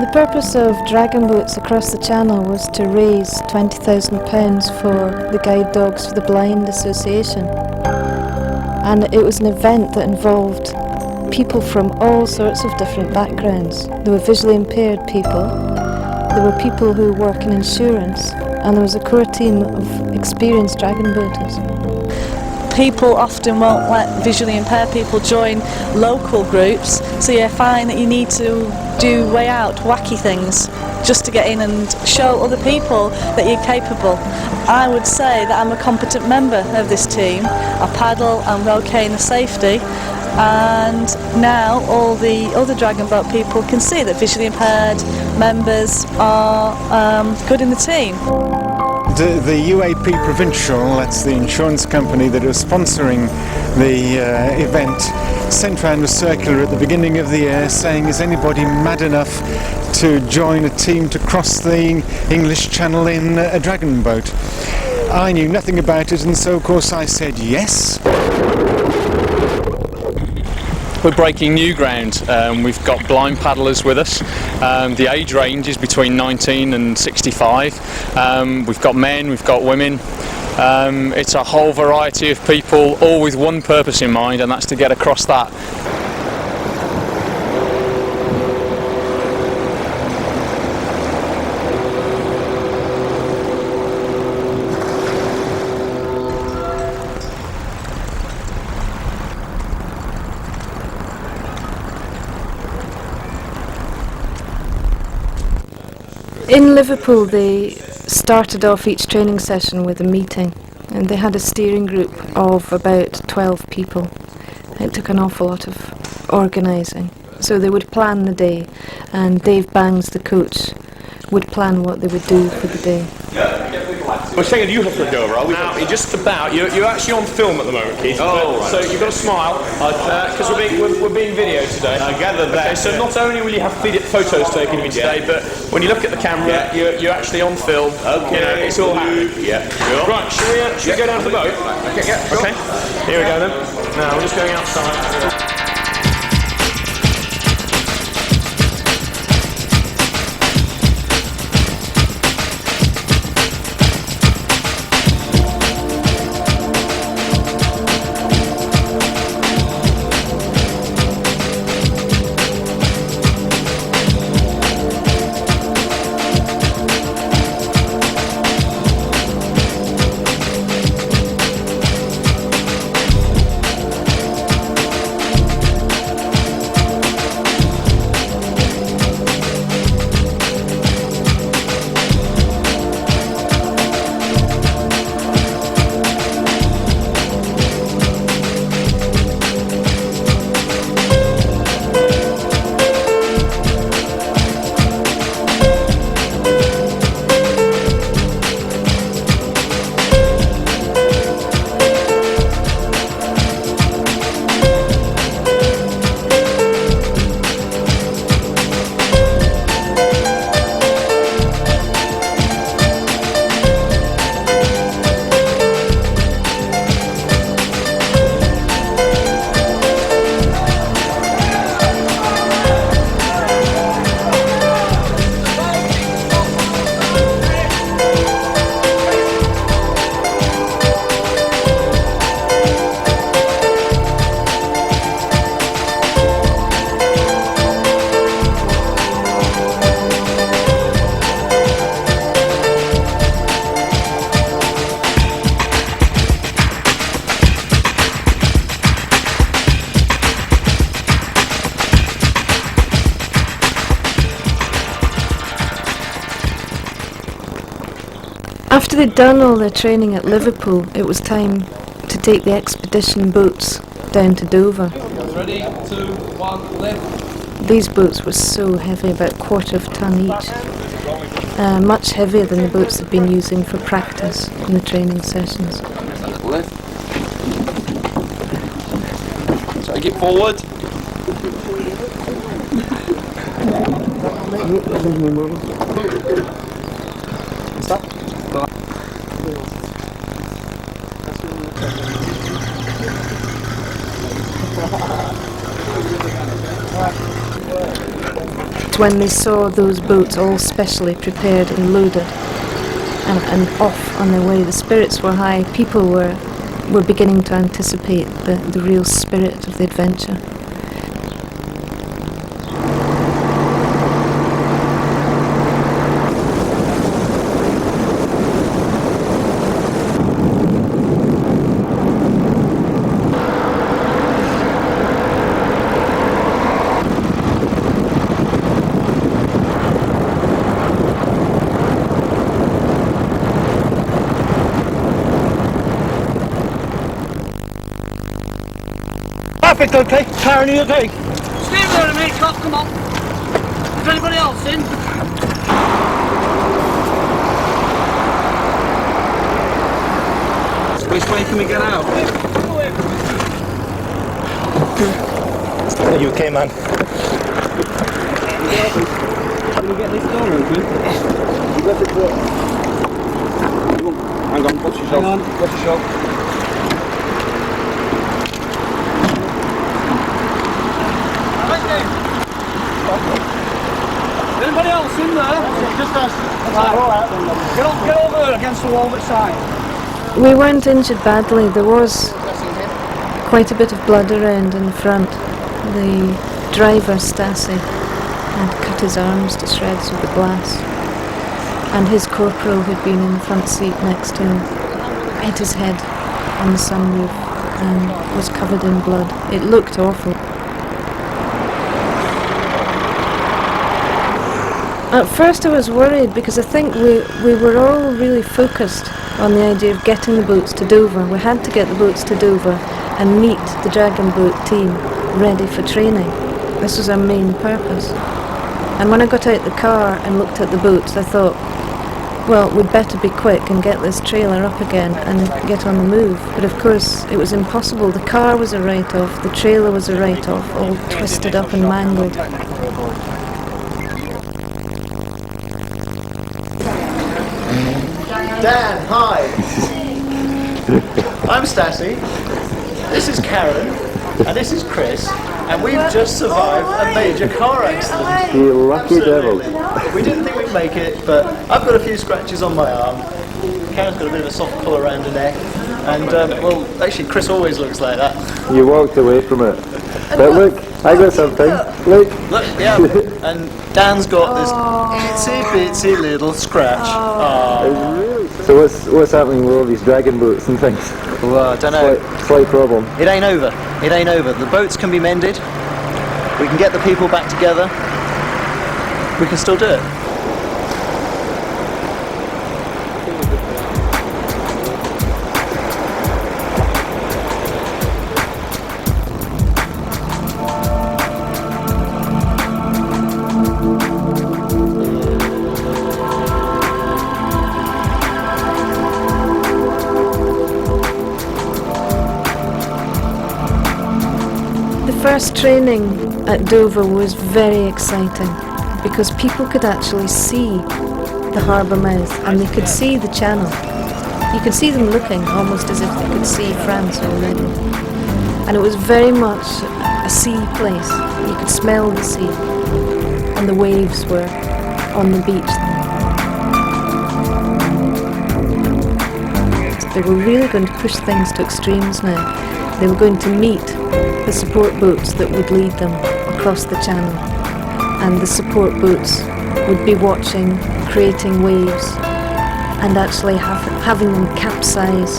The purpose of dragon boats across the channel was to raise £20,000 for the Guide Dogs for the Blind Association. And it was an event that involved people from all sorts of different backgrounds. There were visually impaired people, there were people who work in insurance, and there was a core team of experienced dragon boaters. People often won't let visually impaired people join local groups, so you find that you need to do way out, wacky things, just to get in and show other people that you're capable. I would say that I'm a competent member of this team. I paddle, I'm okay in the safety, and now all the other dragon boat people can see that visually impaired members are good in the team. The UAP Provincial, that's the insurance company that was sponsoring the event, sent round a circular at the beginning of the year saying, is anybody mad enough to join a team to cross the English Channel in a dragon boat? I knew nothing about it, and so of course I said yes. We're breaking new ground. We've got blind paddlers with us. The age range is between 19 and 65. We've got men, we've got women. It's a whole variety of people, all with one purpose in mind, and that's to get across that. In Liverpool they started off each training session with a meeting, and they had a steering group of about 12 people. It took an awful lot of organising. So they would plan the day, and Dave Bangs, the coach, would plan what they would do for the day. Well, Shane, you have to go, right? Now, you're just about, you're actually on film at the moment, Keith. Oh, right. So you've got to smile, because we're being videoed today. I gather that. Okay, so not only will you have photos taken of you today, but when you look at the camera, you're actually on film. Okay. You know, it's all happening. Yeah. Sure. Right, should we go down to the boat? Okay, yeah, sure. Okay. Here we go then. Now, we're just going outside. After they'd done all their training at Liverpool, it was time to take the expedition boats down to Dover. Ready, 2, 1, lift. These boats were so heavy, about a quarter of a tonne each. Much heavier than the boats they'd been using for practice in the training sessions. Lift. So get forward. Stop. was when they saw those boats all specially prepared and loaded and off on their way. The spirits were high. People were beginning to anticipate the real spirit of the adventure. Perfect, okay. Karen, are you okay? Stay there a minute, Cop, come on. Is anybody else in? Which way can we get out? Are you okay, man? Can we get this door open? Hang on, watch yourself. Watch yourself. Anybody else in there? Just us. Right. Get over against the wall that side. We weren't injured badly. There was quite a bit of blood around in the front. The driver, Stassi, had cut his arms to shreds with the glass, and his corporal, who'd been in the front seat next to him, hit his head on the sunroof and was covered in blood. It looked awful. At first I was worried because I think we were all really focused on the idea of getting the boats to Dover. We had to get the boats to Dover and meet the Dragon Boat team ready for training. This was our main purpose. And when I got out the car and looked at the boats, I thought, well, we'd better be quick and get this trailer up again and get on the move. But of course it was impossible. The car was a write-off, the trailer was a write-off, all twisted up and mangled. Dan, hi. I'm Stassi. This is Karen, and this is Chris, and we've just survived a major car accident. You lucky devil. We didn't think we'd make it, but I've got a few scratches on my arm. Karen's got a bit of a soft pull around her neck, and well, actually, Chris always looks like that. You walked away from it. But look, I got something. Look. Look, yeah, and Dan's got this itsy bitsy little scratch. Oh. So what's happening with all these dragon boats and things? Well, I don't know. Slight problem. It ain't over. It ain't over. The boats can be mended. We can get the people back together. We can still do it. The first training at Dover was very exciting because people could actually see the harbour mouth and they could see the channel. You could see them looking almost as if they could see France already. And it was very much a sea place. You could smell the sea and the waves were on the beach. They were really going to push things to extremes now. They were going to meet the support boats that would lead them across the channel, and the support boats would be watching, creating waves, and actually having them capsize.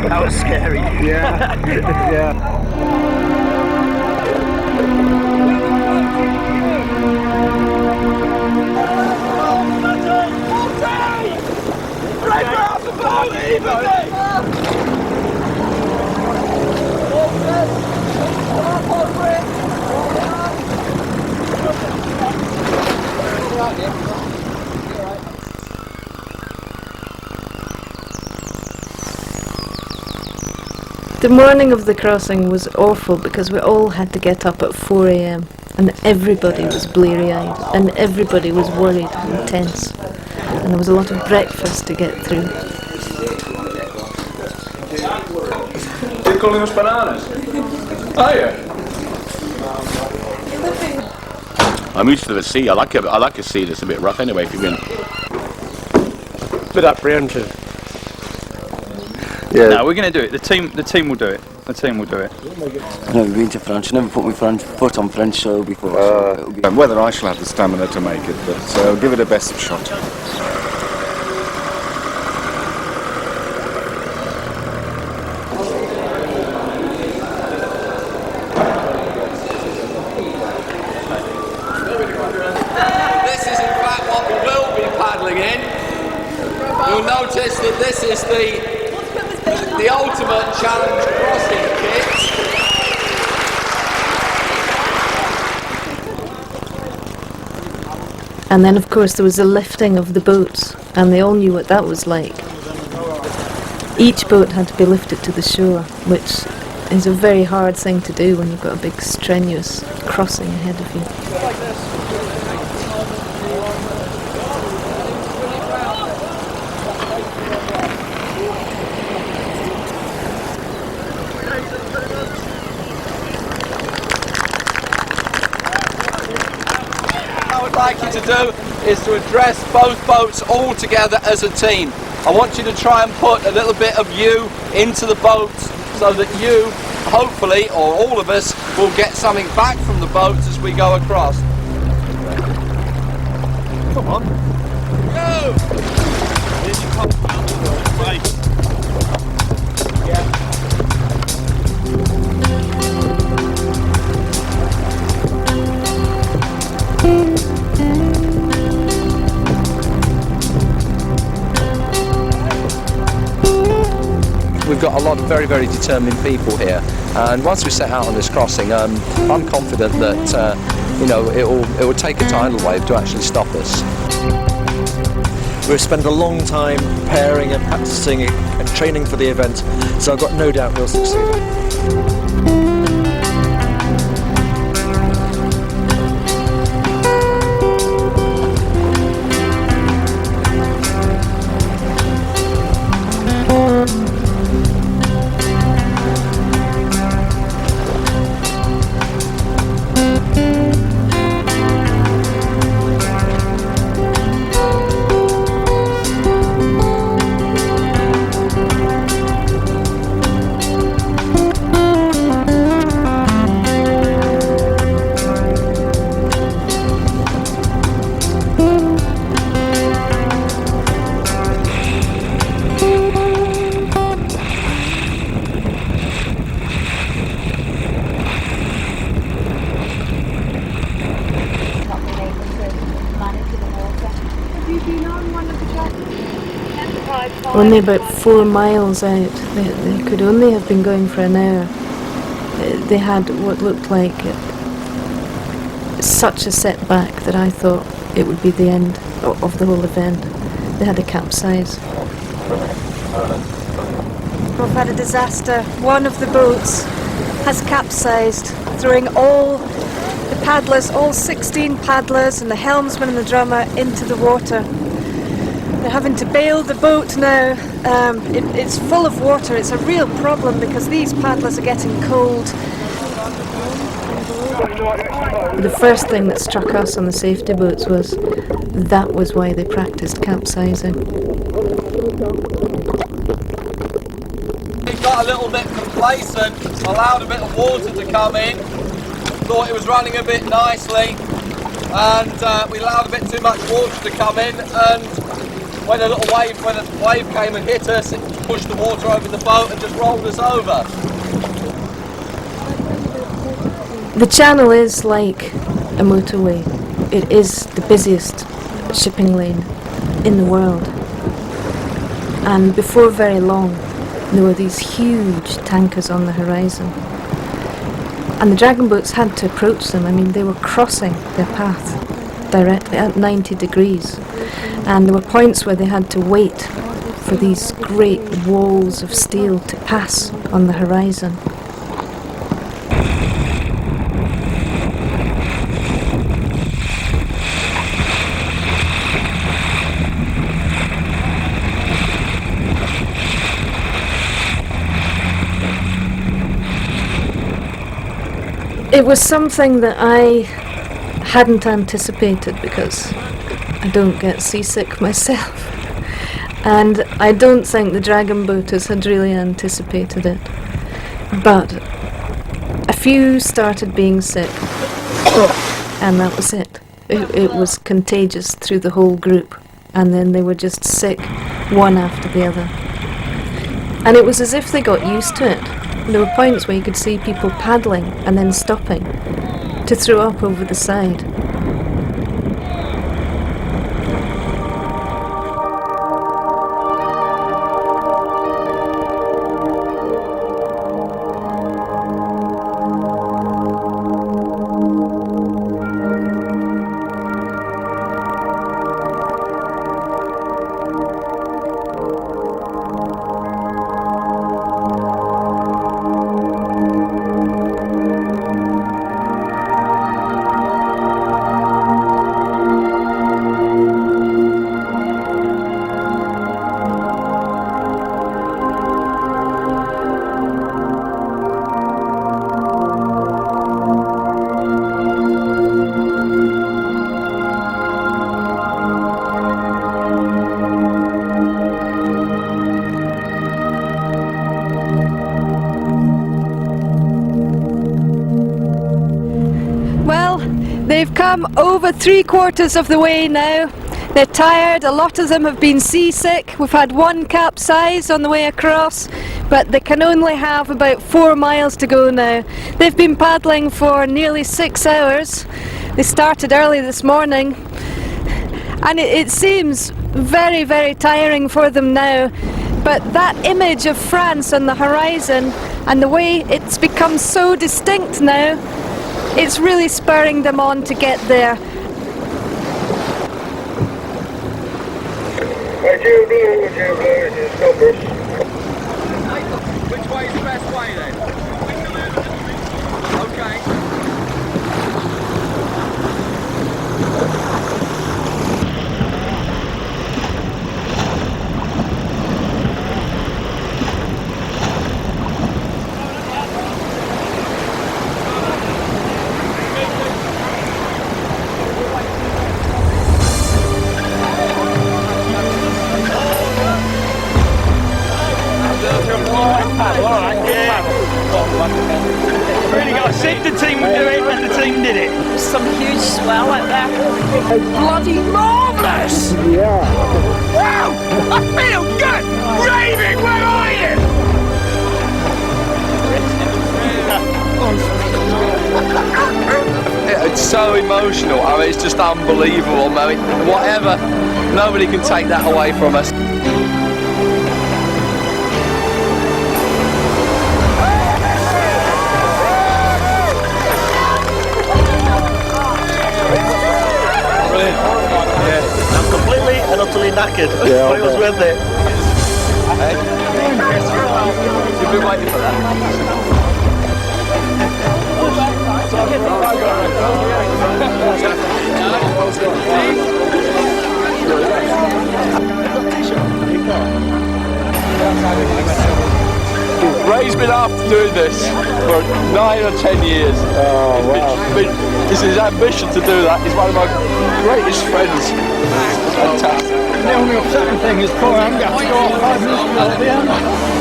That was scary. Yeah. Yeah. Right off the boat, even The morning of the crossing was awful because we all had to get up at 4 a.m. and everybody was bleary-eyed and everybody was worried and tense, and there was a lot of breakfast to get through. You're calling us bananas? Are you? I'm used to the sea. I like a sea that's a bit rough anyway. If you've been Bit apprehensive. Yeah. No, we're going to do it. The team will do it. The team will do it. I've never been to France. I've never put my foot on French soil before. So it'll be... Whether I shall have the stamina to make it, but I'll give it a best shot. This is in fact what we will be paddling in. You'll notice that this is the ultimate challenge crossing kit. And then of course there was the lifting of the boats, and they all knew what that was like. Each boat had to be lifted to the shore, which is a very hard thing to do when you've got a big strenuous crossing ahead of you. What I would like you to do is to address both boats all together as a team. I want you to try and put a little bit of you into the boats so that you, hopefully, or all of us, will get something back from the boats as we go across. Come on. Go! Yeah. We've got a lot of very, very determined people here, and once we set out on this crossing, I'm confident that it will take a tidal wave to actually stop us. We've spent a long time preparing and practicing and training for the event, so I've got no doubt we'll succeed. Only about 4 miles out, they could only have been going for an hour. They had what looked like such a setback that I thought it would be the end of the whole event. They had a capsize. We've had a disaster. One of the boats has capsized, throwing all the paddlers, all 16 paddlers and the helmsman and the drummer into the water. They're having to bail the boat now. It's full of water. It's a real problem because these paddlers are getting cold. The first thing that struck us on the safety boats was that was why they practiced capsizing. We got a little bit complacent, allowed a bit of water to come in, thought it was running a bit nicely, and we allowed a bit too much water to come in, and when a wave came and hit us, it pushed the water over the boat and just rolled us over. The channel is like a motorway. It is the busiest shipping lane in the world. And before very long, there were these huge tankers on the horizon. And the dragon boats had to approach them. I mean, they were crossing their path directly at 90 degrees. And there were points where they had to wait for these great walls of steel to pass on the horizon. It was something that I hadn't anticipated because I don't get seasick myself. And I don't think the dragon boaters had really anticipated it. But a few started being sick, and that was it. It was contagious through the whole group, and then they were just sick, one after the other. And it was as if they got used to it. There were points where you could see people paddling and then stopping to throw up over the side. They've come over 3/4 of the way now. They're tired, a lot of them have been seasick. We've had one capsize on the way across, but they can only have about 4 miles to go now. They've been paddling for nearly 6 hours. They started early this morning, and it seems very, very tiring for them now. But that image of France on the horizon and the way it's become so distinct now, it's really spurring them on to get there. Which way is the best way then? Okay. Really got to see the team do it when the team did it. Some huge swell out there. Bloody marvellous! Yeah. Wow! I feel good! Raving, where are you? It's so emotional. I mean, it's just unbelievable. I mean, whatever. Nobody can take that away from us. I'm completely and utterly knackered, Yeah, but it was worth it. You've been waiting for that. Ray's been after doing this for 9 or 10 years. Oh, wow. It's his ambition to do that. He's one of my greatest friends. It's fantastic. The only upsetting thing is poor Anga has to go off 5 minutes ago at the end.